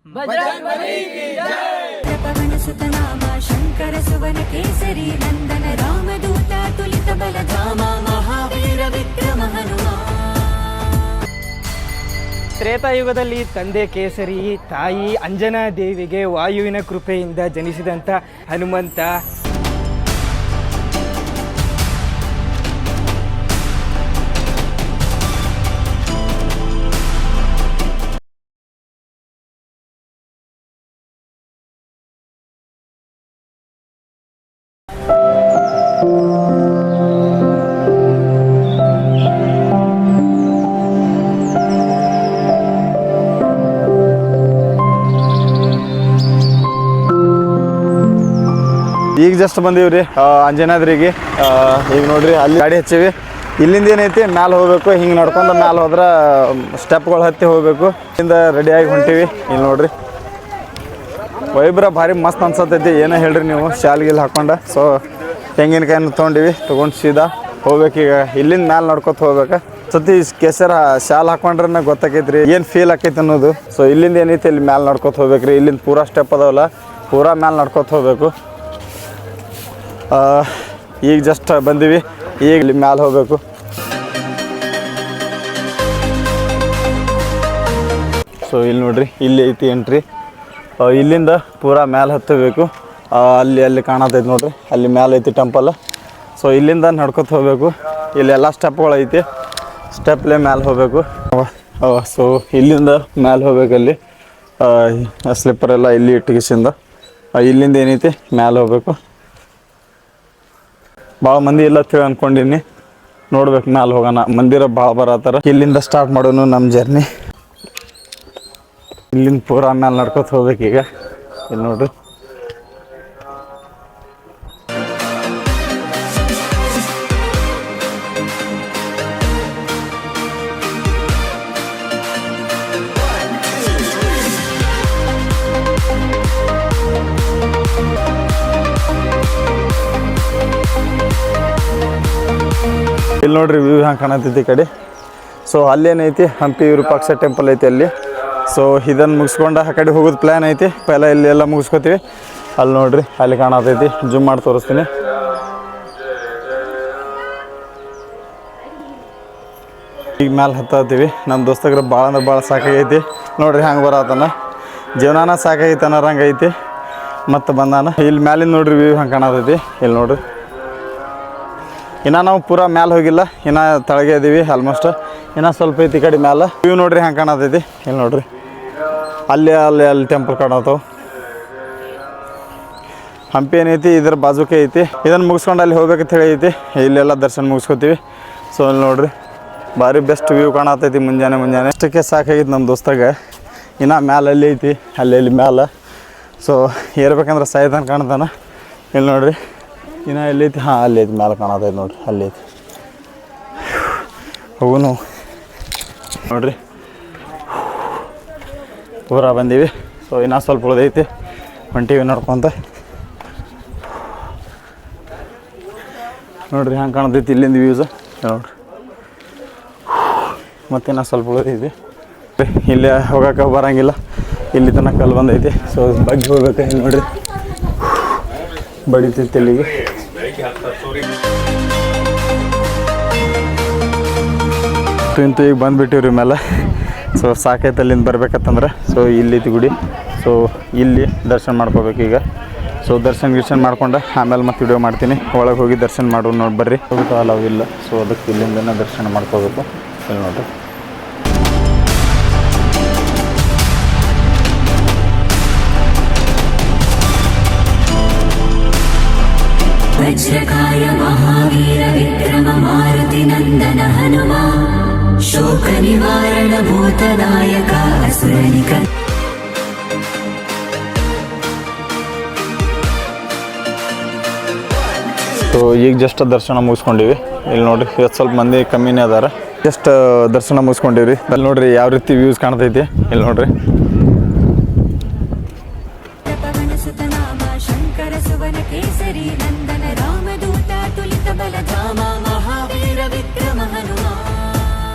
बजरंगबली की जय। पवन सुत नामा शंकर सुवन केसरी नंदन रामदूता तुलित बल धामा महावीर विक्रम हनुमान। ತ್ರೇತಾಯುಗದಲ್ಲಿ ತಂದೆ ಕೇಸರಿ, ತಾಯಿ ಅಂಜನಾ ದೇವಿಗೆ ವಾಯುವಿನ ಕೃಪೆಯಿಂದ ಜನಿಸಿದಂಥ ಹನುಮಂತ ಈಗ ಜಸ್ಟ್ ಬಂದೀವ್ರಿ ಅಂಜನಾದ್ರಿಗೆ. ಈಗ ನೋಡ್ರಿ ಅಲ್ಲಿ ಗಾಡಿ ಹಚ್ಚೀವಿ. ಇಲ್ಲಿಂದ ಏನೈತಿ ಮ್ಯಾಲೆ ಹೋಗ್ಬೇಕು. ಹಿಂಗೆ ನಡ್ಕೊಂಡು ಮ್ಯಾಲೆ ಹೋದ್ರೆ ಸ್ಟೆಪ್ಗಳು ಹತ್ತಿ ಹೋಗ್ಬೇಕು. ಇಲ್ಲಿಂದ ರೆಡಿಯಾಗಿ ಹೊಂಟೀವಿ. ಇಲ್ಲಿ ನೋಡ್ರಿ ವೈಬ್ರ ಭಾರಿ ಮಸ್ತ್ ಅನ್ಸತ್ತೈತಿ. ಏನೋ ಹೇಳ್ರಿ ನೀವು ಶಾಲ್ಗಿಲ್ಲಿ ಹಾಕೊಂಡು. ಸೊ ತೆಂಗಿನಕಾಯಿನ ತೊಗೊಂಡು ಸೀದಾ ಹೋಗ್ಬೇಕೀಗ. ಇಲ್ಲಿಂದ ಮ್ಯಾಲೆ ನಡ್ಕೊತ ಹೋಗ್ಬೇಕು. ಸತಿ ಕೆಸರ ಶಾಲ್ ಹಾಕೊಂಡ್ರೆ ಗೊತ್ತಾಕೈತ್ರಿ ಏನು ಫೀಲ್ ಆಕೈತಿ ಅನ್ನೋದು. ಸೊ ಇಲ್ಲಿಂದ ಏನೈತಿ ಇಲ್ಲಿ ಮ್ಯಾಲೆ ನಡ್ಕೊತ ಹೋಗ್ಬೇಕ್ರಿ. ಇಲ್ಲಿಂದ ಪೂರಾ ಸ್ಟೆಪ್ ಅದಾವಲ್ಲ, ಪೂರಾ ಮ್ಯಾಲೆ ನಡ್ಕೊತ ಹೋಗ್ಬೇಕು. ಈಗ ಜಸ್ಟ್ ಬಂದೀವಿ. ಈಗ ಇಲ್ಲಿ ಮ್ಯಾಲೆ ಹೋಗ್ಬೇಕು. ಸೊ ಇಲ್ಲಿ ನೋಡ್ರಿ ಇಲ್ಲಿ ಐತಿ ಎಂಟ್ರಿ. ಇಲ್ಲಿಂದ ಪೂರಾ ಮ್ಯಾಲೆ ಹತ್ತಬೇಕು. ಅಲ್ಲಿ ಕಾಣತೈತಿ ನೋಡ್ರಿ, ಅಲ್ಲಿ ಮ್ಯಾಲೆ ಐತಿ ಟೆಂಪಲ್. ಸೊ ಇಲ್ಲಿಂದ ನಡ್ಕೊತ ಹೋಗ್ಬೇಕು. ಇಲ್ಲೆಲ್ಲ ಸ್ಟೆಪ್ಗಳು ಐತಿ, ಸ್ಟೆಪ್ಲೇ ಮ್ಯಾಲೆ ಹೋಗ್ಬೇಕು. ಸೊ ಇಲ್ಲಿಂದ ಮ್ಯಾಲೆ ಹೋಗ್ಬೇಕು. ಅಲ್ಲಿ ಸ್ಲಿಪ್ಪರ್ ಎಲ್ಲ ಇಲ್ಲಿ ಇಟ್ಟಿಗೆಸಿಂದ ಇಲ್ಲಿಂದ ಏನೈತಿ ಮ್ಯಾಲೆ ಹೋಗ್ಬೇಕು. ಭಾಳ ಮಂದಿ ಇಲ್ಲ ತಿಳಿ ಅಂದ್ಕೊಂಡಿನಿ. ನೋಡ್ಬೇಕು ಮ್ಯಾಲೆ ಹೋಗೋಣ. ಮಂದಿರ ಭಾಳ ಬರತ್ತಾರ. ಇಲ್ಲಿಂದ ಸ್ಟಾರ್ಟ್ ಮಾಡೋನು ನಮ್ಮ ಜರ್ನಿ. ಇಲ್ಲಿಂದ ಪೂರಾ ಮ್ಯಾಲೆ ನಡ್ಕೊತ ಹೋಗ್ಬೇಕೀಗ. ಇಲ್ಲಿ ನೋಡ್ರಿ ಇಲ್ಲಿ ನೋಡ್ರಿ ವ್ಯೂ ಹಂಗೆ ಕಾಣತೈತಿ ಈ ಕಡೆ. ಸೊ ಅಲ್ಲೇನೈತಿ ಹಂಪಿ ವಿರೂಪಾಕ್ಷ ಟೆಂಪಲ್ ಐತಿ ಅಲ್ಲಿ. ಸೊ ಇದನ್ನು ಮುಗಿಸ್ಕೊಂಡು ಆ ಕಡೆ ಹೋಗೋದು ಪ್ಲ್ಯಾನ್ ಐತಿ. ಪೈಲ ಇಲ್ಲಿ ಎಲ್ಲ ಮುಗಿಸ್ಕೊತೀವಿ. ಅಲ್ಲಿ ನೋಡ್ರಿ ಅಲ್ಲಿ ಕಾಣತೈತಿ. ಜೂಮ್ ಮಾಡಿ ತೋರಿಸ್ತೀನಿ. ಈಗ ಮ್ಯಾಲೆ ಹತ್ತೀವಿ. ನಮ್ಮ ದೋಸ್ತಗ್ರ ಭಾಳ ಅಂದ್ರೆ ಭಾಳ ಸಾಕಾಗೈತಿ. ನೋಡ್ರಿ ಹಂಗೆ ಬರತ್ತಾನ. ಜೀವನಾನ ಸಾಕಾಗೈತಿ ಅನ್ನೋರಂಗೆ ಐತಿ. ಮತ್ತು ಬಂದಾನ. ಇಲ್ಲಿ ಮ್ಯಾಲಿಂದ ನೋಡ್ರಿ ವ್ಯೂ ಹಂಗೆ ಕಾಣತೈತಿ. ಇಲ್ಲಿ ನೋಡ್ರಿ ಇನ್ನು ನಾವು ಪೂರಾ ಮ್ಯಾಲೆ ಹೋಗಿಲ್ಲ, ಇನ್ನು ತಳಗೆ ಇದೀವಿ. ಆಲ್ಮೋಸ್ಟ್ ಇನ್ನು ಸ್ವಲ್ಪ ಐತಿ ಈ ಕಡೆ ಮ್ಯಾಲೆ. ವ್ಯೂ ನೋಡ್ರಿ ಹಂಗೆ ಕಾಣತೈತಿ. ಇಲ್ಲಿ ನೋಡ್ರಿ ಅಲ್ಲಿ ಟೆಂಪಲ್ ಕಾಣತ್ತವು. ಹಂಪಿ ಏನೈತಿ ಇದ್ರ ಬಾಜುಕೆ ಐತಿ. ಇದನ್ನು ಮುಗಿಸ್ಕೊಂಡು ಅಲ್ಲಿ ಹೋಗ್ಬೇಕಂತ ಹೇಳಿ ಐತಿ. ಇಲ್ಲೆಲ್ಲ ದರ್ಶನ ಮುಗಿಸ್ಕೊತೀವಿ. ಸೊ ಇಲ್ಲಿ ನೋಡ್ರಿ ಭಾರಿ ಬೆಸ್ಟ್ ವ್ಯೂ ಕಾಣತೈತಿ. ಮುಂಜಾನೆ ಅಷ್ಟಕ್ಕೆ ಸಾಕಾಗೈತಿ ನಮ್ಮ ದೋಸ್ತಾಗ. ಇನ್ನು ಮ್ಯಾಲೆ ಅಲ್ಲಿ ಐತಿ, ಅಲ್ಲಿ ಮ್ಯಾಲೆ. ಸೊ ಏರ್ಬೇಕಂದ್ರೆ ಸಾಯ್ತಾನೆ ಕಾಣ್ತಾನೆ. ಇಲ್ಲಿ ನೋಡ್ರಿ ಇನ್ನು ಎಲ್ಲೈತಿ. ಹಾಂ ಅಲ್ಲಿ ಐತಿ ಮ್ಯಾಲೆ ಕಾಣತೈತಿ ನೋಡ್ರಿ. ಅಲ್ಲಿ ಐತಿ ಹೋಗುನು ನೋಡ್ರಿ. ಪೂರಾ ಬಂದೀವಿ. ಸೊ ಇನ್ನೂ ಸ್ವಲ್ಪ ಉಳಿದೈತಿ. ಹೊಂಟೀವಿ ನಡ್ಕೊಂತ. ನೋಡ್ರಿ ಹಂಗೆ ಕಾಣತೈತಿ ಇಲ್ಲಿಂದ ವ್ಯೂಸ್ ನೋಡ್ರಿ. ಮತ್ತಿನ್ನೂ ಸ್ವಲ್ಪ ಉಳಿದೈತಿ. ಇಲ್ಲೇ ಹೋಗೋಕೆ ಬರೋಂಗಿಲ್ಲ. ಇಲ್ಲಿ ತನಕ ಕಲ್ಲು ಬಂದೈತಿ. ಸೊ ಬಗ್ಗೆ ಹೋಗ್ಬೇಕು. ಇಲ್ಲಿ ನೋಡ್ರಿ ಬಡಿತೈತಿ ಇಲ್ಲಿಗೆ. ಇಂತೂ ಈಗ ಬಂದುಬಿಟ್ಟಿವ್ರಿ ಮೇಲೆ. ಸೊ ಸಾಕೈತೆ ಅಲ್ಲಿಂದ ಬರ್ಬೇಕತ್ತಂದ್ರೆ. ಸೊ ಇಲ್ಲೈತಿ ಗುಡಿ. ಸೊ ಇಲ್ಲಿ ದರ್ಶನ ಮಾಡ್ಕೋಬೇಕೀಗ. ಸೊ ದರ್ಶನ ಮಾಡ್ಕೊಂಡು ಆಮೇಲೆ ಮತ್ತೆ ವಿಡಿಯೋ ಮಾಡ್ತೀನಿ. ಒಳಗೆ ಹೋಗಿ ದರ್ಶನ ಮಾಡೋದು ನೋಡಿ ಬರ್ರಿ. ಹೋಗ್ತಾ ಅಲಾವ್ ಇಲ್ಲ. ಸೊ ಅದಕ್ಕೆ ಇಲ್ಲಿಂದನೇ ದರ್ಶನ ಮಾಡ್ಕೋಬೇಕು. ಇಲ್ಲಿ ನೋಡ್ರಿ वज्रकाय महावीर विक्रम मारुति नंदन हनुमान शोक निवारण भूतनायक असुर निकट। ಸೊ ಈಗ ಜಸ್ಟ್ ದರ್ಶನ ಮುಗಿಸ್ಕೊಂಡಿವಿ. ಇಲ್ಲಿ ನೋಡ್ರಿ ಇವತ್ತು ಸ್ವಲ್ಪ ಮಂದಿ ಕಮ್ಮಿನೇ ಅದಾರ. ಜಸ್ಟ್ ದರ್ಶನ ಮುಗಿಸ್ಕೊಂಡಿವ್ರಿ. ಅಲ್ಲಿ ನೋಡ್ರಿ ಯಾವ ರೀತಿ ವ್ಯೂಸ್ ಕಾಣ್ತೈತಿ. ಇಲ್ಲಿ ನೋಡ್ರಿ केसरी नंदन रामदूता तुलित बल धामा महावीर विक्रम हनुमान।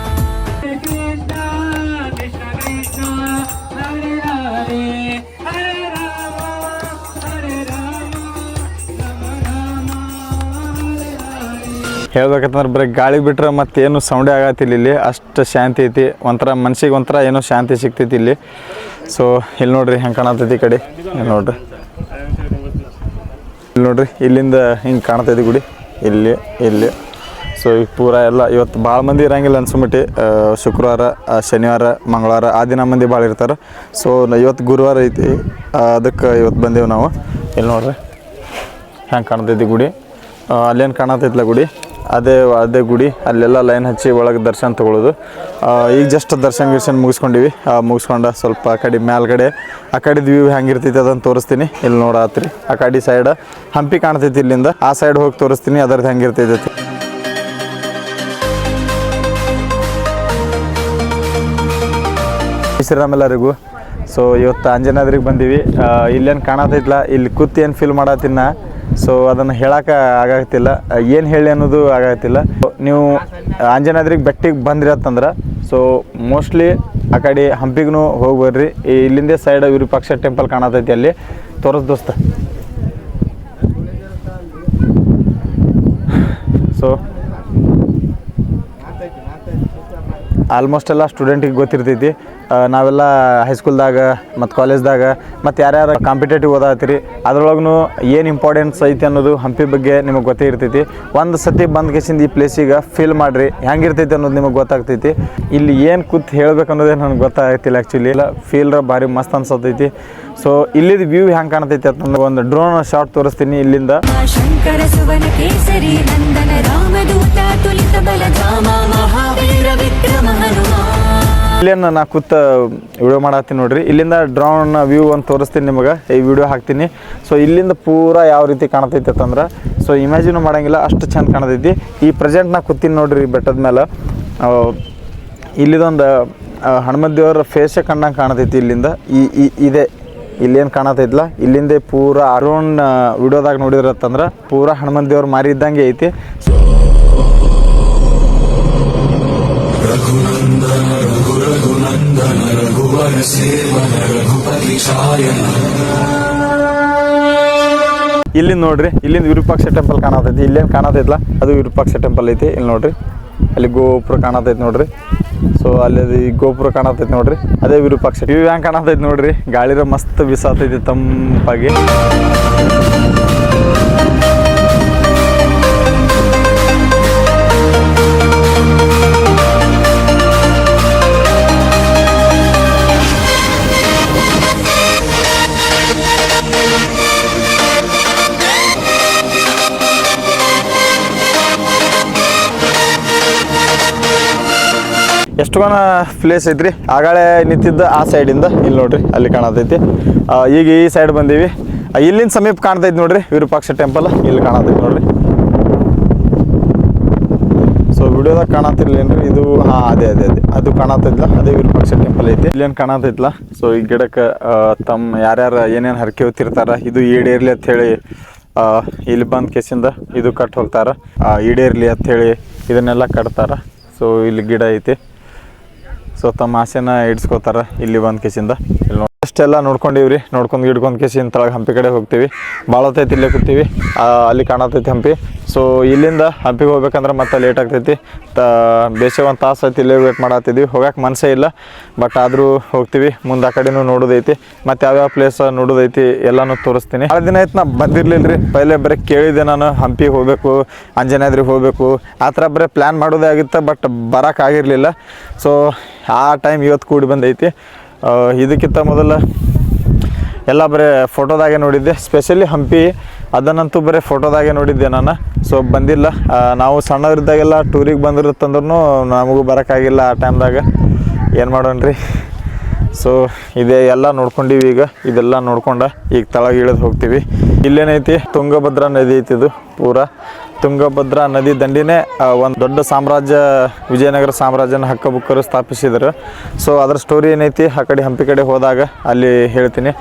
कृष्ण कृष्ण हरे हरे ಹೇಳ್ಬೇಕಂತಂದ್ರೆ ಬರೀ ಗಾಳಿ ಬಿಟ್ರೆ ಮತ್ತೇನು ಸೌಂಡೇ ಆಗತ್ತಿಲ್ಲ ಇಲ್ಲಿ, ಅಷ್ಟು ಶಾಂತಿ ಐತಿ. ಒಂಥರ ಮನ್ಸಿಗೆ ಒಂಥರ ಏನೋ ಶಾಂತಿ ಸಿಗ್ತೈತಿ ಇಲ್ಲಿ. ಸೊ ಇಲ್ಲಿ ನೋಡ್ರಿ ಹೆಂಗೆ ಕಾಣತೈತಿ ಈ ಕಡೆ, ಇಲ್ಲಿ ನೋಡ್ರಿ ಇಲ್ಲಿಂದ ಹಿಂಗೆ ಕಾಣ್ತೈತಿ ಗುಡಿ ಇಲ್ಲಿ. ಸೊ ಈಗ ಪೂರ ಎಲ್ಲ ಇವತ್ತು ಭಾಳ ಮಂದಿ ಇರಂಗಿಲ್ಲ ಅನ್ಸ್ಬಿಟ್ಟು, ಶುಕ್ರವಾರ, ಶನಿವಾರ, ಮಂಗಳವಾರ ಆ ದಿನ ಮಂದಿ ಭಾಳ ಇರ್ತಾರೆ. ಸೊ ಇವತ್ತು ಗುರುವಾರ ಐತಿ, ಅದಕ್ಕೆ ಇವತ್ತು ಬಂದೇವು ನಾವು. ಇಲ್ಲಿ ನೋಡ್ರಿ ಹೆಂಗೆ ಕಾಣ್ತೈತಿ ಗುಡಿ, ಅಲ್ಲೇನು ಕಾಣತೈತಿಲ್ಲ ಗುಡಿ, ಅದೇ ಗುಡಿ. ಅಲ್ಲೆಲ್ಲ ಲೈನ್ ಹಚ್ಚಿ ಒಳಗೆ ದರ್ಶನ ತೊಗೊಳ್ಳೋದು. ಈಗ ಜಸ್ಟ್ ದರ್ಶನ ಮುಗಿಸ್ಕೊಂಡಿವಿ. ಮುಗಿಸ್ಕೊಂಡು ಸ್ವಲ್ಪ ಆ ಕಡೆ ಮೇಲ್ಗಡೆ ಆ ಕಡೆದು ವ್ಯೂ ಹೆಂಗಿರ್ತೈತಿ ಅದನ್ನು ತೋರಿಸ್ತೀನಿ. ಇಲ್ಲಿ ನೋಡತ್ರಿ ಆ ಕಡೆ ಸೈಡ್ ಹಂಪಿ ಕಾಣ್ತೈತಿ, ಇಲ್ಲಿಂದ ಆ ಸೈಡ್ ಹೋಗಿ ತೋರಿಸ್ತೀನಿ ಅದರದ್ದು ಹೆಂಗಿರ್ತೈತಿ. ಶ್ರೀರಾಮ್ ಎಲ್ಲರಿಗೂ. ಸೊ ಇವತ್ತು ಅಂಜನಾದ್ರಿಗೆ ಬಂದೀವಿ. ಇಲ್ಲೇನು ಕಾಣತೈತಿಲ್ಲ, ಇಲ್ಲಿ ಕೂತು ಏನು ಫೀಲ್ ಮಾಡತ್ತಿನ, ಸೊ ಅದನ್ನು ಹೇಳೋಕೆ ಆಗತ್ತಿಲ್ಲ, ಏನು ಹೇಳಿ ಅನ್ನೋದು ಆಗತ್ತಿಲ್ಲ. ನೀವು ಅಂಜನಾದ್ರಿಗೆ ಬೆಟ್ಟಿಗೆ ಬಂದ್ರಿ ಅಂತಂದ್ರೆ ಸೊ ಮೋಸ್ಟ್ಲಿ ಆ ಕಡೆ ಹಂಪಿಗೂ ಹೋಗಿ ಬರ್ರಿ. ಇಲ್ಲಿಂದೇ ಸೈಡ್ ವಿರೂಪಾಕ್ಷ ಟೆಂಪಲ್ ಕಾಣತೈತಿ, ಅಲ್ಲಿ ತೋರಿಸ್ ದೋಸ್ತ. ಸೊ ಆಲ್ಮೋಸ್ಟ್ ಎಲ್ಲ ಸ್ಟೂಡೆಂಟಿಗೆ ಗೊತ್ತಿರ್ತೈತಿ. ನಾವೆಲ್ಲ ಹೈಸ್ಕೂಲ್ದಾಗ ಮತ್ತು ಕಾಲೇಜ್ದಾಗ ಮತ್ತು ಯಾರ್ಯಾರು ಕಾಂಪಿಟೇಟಿವ್ ಓದಾತ್ತೀರಿ ಅದ್ರೊಳಗೂ ಏನು ಇಂಪಾರ್ಟೆನ್ಸ್ ಐತಿ ಅನ್ನೋದು ಹಂಪಿ ಬಗ್ಗೆ ನಿಮಗೆ ಗೊತ್ತೇ ಇರ್ತೈತಿ. ಒಂದು ಸತಿ ಬಂದ ಕೇಸಿಂದ ಈ ಪ್ಲೇಸಿಗೆ ಫೀಲ್ ಮಾಡಿರಿ ಹೆಂಗಿರ್ತೈತಿ ಅನ್ನೋದು ನಿಮಗೆ ಗೊತ್ತಾಗ್ತೈತಿ. ಇಲ್ಲಿ ಏನು ಕೂತ್ ಹೇಳ್ಬೇಕು ಅನ್ನೋದೇ ನನಗೆ ಗೊತ್ತಾಗ್ತಿಲ್ಲ ಆ್ಯಕ್ಚುಲಿ. ಇಲ್ಲ ಫೀಲ್ರ ಭಾರಿ ಮಸ್ತ್ ಅನ್ಸತೈತಿ. ಸೊ ಇಲ್ಲಿದ್ದು ವ್ಯೂ ಹೆಂಗೆ ಕಾಣ್ತೈತಿ ಅಂತಂದ್ರೆ ಒಂದು ಡ್ರೋನ್ ಶಾಟ್ ತೋರಿಸ್ತೀನಿ ಇಲ್ಲಿಂದ. ಶಂಕರ ಸುವರ್ಣ ಕೇಸರಿ ನಂದನ ರಾಮದೂತ ತುಲಿತ ಬಲಧಾಮ ಮಹಾವೀರ ವಿಕ್ರಮ ಹನುಮ. ಇಲ್ಲೇನು ನಾ ಕೂತ ವಿಡಿಯೋ ಮಾಡತ್ತೀನಿ ನೋಡ್ರಿ. ಇಲ್ಲಿಂದ ಡ್ರೋನ್ ವ್ಯೂ ಅಂತ ತೋರಿಸ್ತೀನಿ ನಿಮಗೆ, ಈ ವಿಡಿಯೋ ಹಾಕ್ತೀನಿ. ಸೊ ಇಲ್ಲಿಂದ ಪೂರಾ ಯಾವ ರೀತಿ ಕಾಣ್ತೈತಿ ಅಂತಂದ್ರೆ ಸೊ ಇಮ್ಯಾಜಿನ್ ಮಾಡೋಂಗಿಲ್ಲ, ಅಷ್ಟು ಚೆಂದ ಕಾಣ್ತೈತಿ. ಈ ಪ್ರೆಸೆಂಟ್ ನಾ ಕೂತೀನಿ ನೋಡ್ರಿ ಬೆಟ್ಟದ ಮೇಲೆ. ಇಲ್ಲಿದೊಂದು ಹನುಮಂತ ದೇವರ ಫೇಸೇ ಕಂಡಂಗೆ ಕಾಣ್ತೈತಿ ಇಲ್ಲಿಂದ. ಇದೆ ಇಲ್ಲೇನು ಕಾಣತೈತಿಲ್ಲ, ಇಲ್ಲಿಂದೇ ಪೂರಾ ಡ್ರೋನ್ ವಿಡಿಯೋದಾಗ ನೋಡಿದ್ರತ್ತಂದ್ರೆ ಪೂರಾ ಹನುಮಂತ ದೇವ್ರ ಮಾರಿ ಇದ್ದಂಗೆ ಐತಿ. ಇಲ್ಲಿ ನೋಡ್ರಿ, ಇಲ್ಲಿಂದ ವಿರೂಪಾಕ್ಷ ಟೆಂಪಲ್ ಕಾಣತೈತಿ. ಇಲ್ಲೇನು ಕಾಣತೈತಿಲ್ಲ ಅದು ವಿರೂಪಾಕ್ಷ ಟೆಂಪಲ್ ಐತಿ. ಇಲ್ಲಿ ನೋಡ್ರಿ ಅಲ್ಲಿ ಗೋಪುರ ಕಾಣತೈತಿ ನೋಡ್ರಿ. ಸೊ ಅಲ್ಲಿ ಗೋಪುರ ಕಾಣತೈತಿ ನೋಡ್ರಿ, ಅದೇ ವಿರೂಪಾಕ್ಷ. ಇವು ಹೆಂಗೆ ಕಾಣತೈತಿ ನೋಡ್ರಿ, ಗಾಳಿರ ಮಸ್ತ್ ಬಿಸಾತೈತಿ ತಂಪಾಗಿ. ಎಷ್ಟೊಂದು ಪ್ಲೇಸ್ ಐತ್ರಿ. ಆಗಾಳೆ ನಿಂತಿದ್ದ ಆ ಸೈಡಿಂದ ಇಲ್ಲಿ ನೋಡ್ರಿ ಅಲ್ಲಿ ಕಾಣತೈತಿ. ಈಗ ಈ ಸೈಡ್ ಬಂದೀವಿ. ಇಲ್ಲಿಂದ ಸಮೀಪ ಕಾಣ್ತೈತಿ ನೋಡ್ರಿ ವಿರೂಪಾಕ್ಷ ಟೆಂಪಲ್, ಇಲ್ಲಿ ಕಾಣತೈತಿ ನೋಡ್ರಿ. ಸೊ ವಿಡಿಯೋದಾಗ ಕಾಣತಿರ್ಲೇನ್ರಿ ಇದು, ಹಾಂ ಅದೇ ಅದು ಕಾಣತೈತಿಲ್ಲ, ಅದೇ ವಿರೂಪಾಕ್ಷ ಟೆಂಪಲ್ ಐತಿ. ಇಲ್ಲೇನು ಕಾಣತೈತಿಲ್ಲ. ಸೊ ಈ ಗಿಡಕ್ಕೆ ತಮ್ಮ ಯಾರ್ಯಾರು ಏನೇನು ಹರಕೆ ಹೊತ್ತಿರ್ತಾರ ಇದು ಈಡೇರ್ಲಿ ಅಂತ ಹೇಳಿ ಇಲ್ಲಿ ಬಂದ ಕೇಸಿಂದ ಇದು ಕಟ್ ಹೋಗ್ತಾರ. ಈಡೇರ್ಲಿ ಅಂತ ಹೇಳಿ ಇದನ್ನೆಲ್ಲ ಕಟ್ತಾರ. ಸೊ ಇಲ್ಲಿ ಗಿಡ ಐತಿ. ಸೊ ತಮ್ಮ ಆಸೆನ ಇಡ್ಸ್ಕೋತಾರ ಇಲ್ಲಿ ಬಂದ ಕೇಸಿಂದ. ಇಲ್ಲಿ ಅಷ್ಟೆಲ್ಲ ನೋಡ್ಕೊಂಡಿವ್ರಿ. ನೋಡ್ಕೊಂಡು ಗಿಡ್ಕೊಂಡು ಕೇಸಿಂದ ತಳಗೆ ಹಂಪಿ ಕಡೆ ಹೋಗ್ತೀವಿ. ಭಾಳ ಹೊತ್ತೈತಿ ಇಲ್ಲೇ ಕೂತೀವಿ, ಅಲ್ಲಿ ಕಾಣತೈತಿ ಹಂಪಿ. ಸೊ ಇಲ್ಲಿಂದ ಹಂಪಿಗೆ ಹೋಗ್ಬೇಕಂದ್ರೆ ಮತ್ತೆ ಲೇಟ್ ಆಗ್ತೈತಿ. ಬೇಸೆ ಒಂದು ತಾಸು ಐತಿ ಇಲ್ಲೇ ವೇಟ್ ಮಾಡತ್ತಿದ್ವಿ. ಹೋಗಕ್ಕೆ ಮನಸ್ಸೇ ಇಲ್ಲ, ಬಟ್ ಆದರೂ ಹೋಗ್ತೀವಿ. ಮುಂದೆ ಆ ಕಡೆನೂ ನೋಡೋದೈತಿ, ಮತ್ತು ಯಾವ್ಯಾವ ಪ್ಲೇಸ್ ನೋಡೋದೈತಿ ಎಲ್ಲನೂ ತೋರಿಸ್ತೀನಿ. ಭಾಳ ದಿನ ಆಯ್ತು ನಾ ಬಂದಿರಲಿಲ್ಲ ರೀ. ಪೈಲೆ ಬರೀ ಕೇಳಿದ್ದೆ ನಾನು ಹಂಪಿಗೆ ಹೋಗಬೇಕು, ಅಂಜನಾದ್ರಿಗೆ ಹೋಗಬೇಕು, ಆ ಥರ ಬರೀ ಪ್ಲ್ಯಾನ್ ಮಾಡೋದೇ ಆಗಿತ್ತು, ಬಟ್ ಬರೋಕ್ಕಾಗಿರಲಿಲ್ಲ. ಸೊ ಆ ಟೈಮ್ ಇವತ್ತು ಕೂಡಿ ಬಂದೈತಿ. ಇದಕ್ಕಿಂತ ಮೊದಲು ಎಲ್ಲ ಬರೀ ಫೋಟೋದಾಗೆ ನೋಡಿದ್ದೆ, ಸ್ಪೆಷಲಿ ಹಂಪಿ ಅದನ್ನಂತೂ ಬರೀ ಫೋಟೋದಾಗೆ ನೋಡಿದ್ದೆ ನಾನು. ಸೊ ಬಂದಿಲ್ಲ. ನಾವು ಸಣ್ಣವರಿದ್ದಾಗೆಲ್ಲ ಟೂರಿಗೆ ಬಂದಿರುತ್ತಂದ್ರೂ ನಮಗೂ ಬರೋಕ್ಕಾಗಿಲ್ಲ ಆ ಟೈಮ್ದಾಗ. ಏನು ಮಾಡೋಣ್ರಿ. ಸೊ ಇದೇ ಎಲ್ಲ ನೋಡ್ಕೊಂಡಿವಿ. ಈಗ ಇದೆಲ್ಲ ನೋಡ್ಕೊಂಡು ಈಗ ತಳಗೆ ಇಳಿದು ಹೋಗ್ತೀವಿ. ಇಲ್ಲೇನೈತಿ ತುಂಗಭದ್ರಾ ನದಿ ಐತಿ. ಇದು ಪೂರಾ ತುಂಗಭದ್ರಾ ನದಿ ದಂಡಿನೇ ಒಂದು ದೊಡ್ಡ ಸಾಮ್ರಾಜ್ಯ, ವಿಜಯನಗರ ಸಾಮ್ರಾಜ್ಯನ ಹಕ್ಕಬುಕ್ಕರು ಸ್ಥಾಪಿಸಿದರು. ಸೊ ಅದರ ಸ್ಟೋರಿ ಏನೈತಿ ಆ ಕಡೆ ಹಂಪಿ ಕಡೆ ಹೋದಾಗ ಅಲ್ಲಿ ಹೇಳ್ತೀನಿ.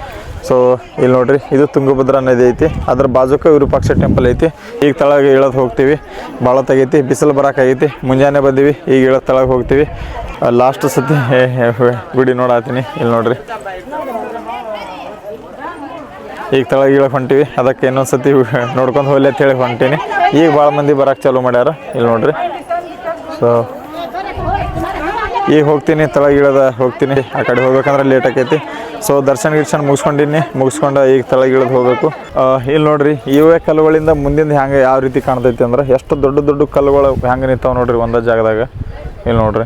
ಸೊ ಇಲ್ಲಿ ನೋಡ್ರಿ, ಇದು ತುಂಗಭದ್ರಾ ನದಿ ಐತಿ, ಅದ್ರ ಬಾಜುಕ ವಿರೂಪಾಕ್ಷ ಟೆಂಪಲ್ ಐತಿ. ಈಗ ತಳಗೆ ಇಳದು ಹೋಗ್ತೀವಿ. ಭಾಳ ತೆಗೈತಿ, ಬಿಸಿಲು ಬರೋಕ್ಕಾಗೈತಿ. ಮುಂಜಾನೆ ಬಂದೀವಿ, ಈಗ ಇಳದು ತಳಗೆ ಹೋಗ್ತೀವಿ. ಲಾಸ್ಟ್ ಸತಿ ಗುಡಿ ನೋಡತ್ತೀನಿ. ಇಲ್ಲಿ ನೋಡ್ರಿ ಈಗ ತೆಳಗೆ ಇಳಕ್ಕೆ ಹೊಂಟೀವಿ. ಅದಕ್ಕೆ ಇನ್ನೊಂದು ಸತಿ ನೋಡ್ಕೊಂಡು ಹೋಗ್ಲಿ ಅಂತ ಹೇಳಿ ಹೊಂಟೀನಿ. ಈಗ ಭಾಳ ಮಂದಿ ಬರೋಕ್ಕೆ ಚಾಲೂ ಮಾಡ್ಯಾರ ಇಲ್ಲಿ ನೋಡ್ರಿ. ಸೊ ಈಗ ಹೋಗ್ತೀನಿ, ತೆಳಗೆ ಹೋಗ್ತೀನಿ. ಆ ಕಡೆ ಹೋಗ್ಬೇಕಂದ್ರೆ ಲೇಟ್ ಆಕೈತಿ. ಸೊ ದರ್ಶನ ಮುಗಿಸ್ಕೊಂಡು ಈಗ ತೆಳಗೆ ಇಳಿದು ಹೋಗಬೇಕು. ಇಲ್ಲಿ ನೋಡ್ರಿ, ಇವೇ ಕಲ್ಲುಗಳಿಂದ ಮುಂದಿನ ಹ್ಯಾಂಗೆ ಯಾವ ರೀತಿ ಕಾಣ್ತೈತಿ ಅಂದ್ರೆ ಎಷ್ಟು ದೊಡ್ಡ ದೊಡ್ಡ ಕಲ್ಲುಗಳು ಹ್ಯಾಂಗೆ ನಿಂತಾವೆ ನೋಡ್ರಿ ಒಂದೇ ಜಾಗದಾಗ. ಇಲ್ಲಿ ನೋಡ್ರಿ,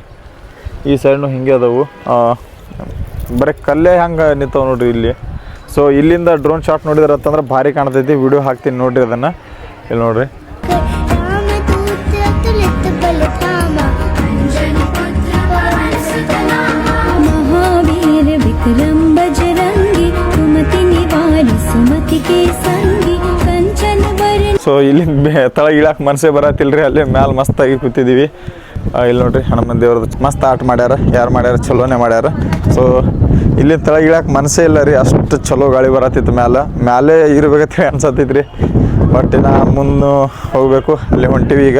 ಈ ಸೈಡ್ನು ಹಿಂಗೆ ಅದಾವು. ಬರೀ ಕಲ್ಲೇ ಹಂಗೆ ನಿಂತಾವೆ ನೋಡ್ರಿ ಇಲ್ಲಿ. ಸೊ ಇಲ್ಲಿಂದ ಡ್ರೋನ್ ಶಾಟ್ ನೋಡಿದ್ರೆ ಅಂತಂದ್ರೆ ಭಾರಿ ಕಾಣ್ತೈತಿ. ವಿಡಿಯೋ ಹಾಕ್ತೀನಿ ನೋಡ್ರಿ ಅದನ್ನು. ಇಲ್ಲಿ ನೋಡ್ರಿ, महावीर विक्रम बजरंगी कुमति निवारि सुमति के संगी कंचन वरण. ಸೊ ಇಲ್ಲಿ ತೆಳಗೆ ಇಳಕ್ಕೆ ಮನಸ್ಸೇ ಬರತ್ತಿಲ್ರಿ. ಅಲ್ಲಿ ಮ್ಯಾಲೆ ಮಸ್ತಾಗಿ ಕೂತಿದ್ದೀವಿ. ಇಲ್ಲಿ ನೋಡ್ರಿ, ಹನುಮನ್ ದೇವ್ರದ್ದು ಮಸ್ತ್ ಆಟ ಮಾಡ್ಯಾರ. ಯಾರು ಮಾಡ್ಯಾರ? ಚಲೋನೇ ಮಾಡ್ಯಾರ. ಸೊ ಇಲ್ಲಿ ತೆಳಗೆ ಇಳಕ್ಕೆ ಮನಸ್ಸೇ ಇಲ್ಲ ರೀ, ಅಷ್ಟು ಚಲೋ ಗಾಳಿ ಬರತ್ತಿತ್ತು. ಮ್ಯಾಲೆ ಇರ್ಬೇಕಂತ ಅನ್ಸತ್ತೈತಿ ರೀ. ಬಟ್ ನಾ ಮುಂದೆ ಹೋಗಬೇಕು, ಅಲ್ಲಿ ಹೊಂಟೀವಿ ಈಗ.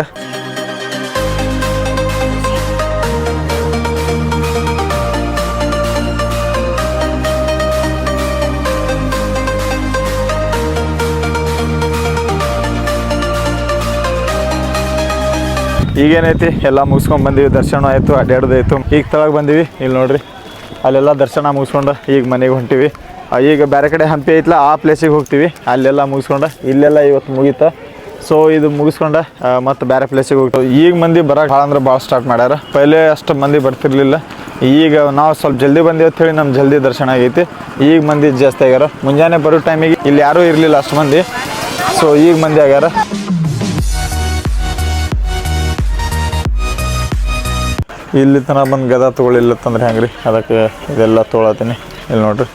ಈಗೇನೈತಿ, ಎಲ್ಲ ಮುಗಿಸ್ಕೊಂಡು ಬಂದೀವಿ. ದರ್ಶನ ಆಯಿತು, ಅಡ್ಡಾಡ್ದಾಯ್ತು. ಈಗ ತೆಳಗೆ ಬಂದೀವಿ. ಇಲ್ಲಿ ನೋಡ್ರಿ, ಅಲ್ಲೆಲ್ಲ ದರ್ಶನ ಮುಗಿಸ್ಕೊಂಡು ಈಗ ಮನೆಗೆ ಹೊಂಟೀವಿ. ಈಗ ಬೇರೆ ಕಡೆ ಹಂಪಿ ಐತಲ್ಲ, ಆ ಪ್ಲೇಸಿಗೆ ಹೋಗ್ತೀವಿ. ಅಲ್ಲೆಲ್ಲ ಮುಗಿಸ್ಕೊಂಡು ಇಲ್ಲೆಲ್ಲ ಇವತ್ತು ಮುಗೀತು. ಸೊ ಇದು ಮುಗಿಸ್ಕೊಂಡು ಮತ್ತು ಬೇರೆ ಪ್ಲೇಸಿಗೆ ಹೋಗ್ತೀವಿ. ಈಗ ಮಂದಿ ಬರೋಕೆ ಭಾಳ ಅಂದ್ರೆ ಭಾಳ ಸ್ಟಾರ್ಟ್ ಮಾಡ್ಯಾರ. ಪೈಲೆ ಅಷ್ಟು ಮಂದಿ ಬರ್ತಿರ್ಲಿಲ್ಲ. ಈಗ ನಾವು ಸ್ವಲ್ಪ ಜಲ್ದಿ ಬಂದೀವಿ ಅಂತೇಳಿ ನಮ್ಮ ಜಲ್ದಿ ದರ್ಶನ ಆಗೈತಿ. ಈಗ ಮಂದಿ ಜಾಸ್ತಿ ಆಗ್ಯಾರ. ಮುಂಜಾನೆ ಬರೋ ಟೈಮಿಗೆ ಇಲ್ಲಿ ಯಾರೂ ಇರಲಿಲ್ಲ ಅಷ್ಟು ಮಂದಿ. ಸೊ ಈಗ ಮಂದಿ ಆಗ್ಯಾರ. ಇಲ್ಲಿ ತನಕ ಬಂದು ಗದಾ ತೊಗೊಳಿಲ್ಲತ್ತಂದ್ರೆ ಹೆಂಗೆ ರೀ, ಅದಕ್ಕೆ ಇದೆಲ್ಲ ತೊಗೊಳತ್ತೀನಿ. ಇಲ್ಲಿ ನೋಡ್ರಿ.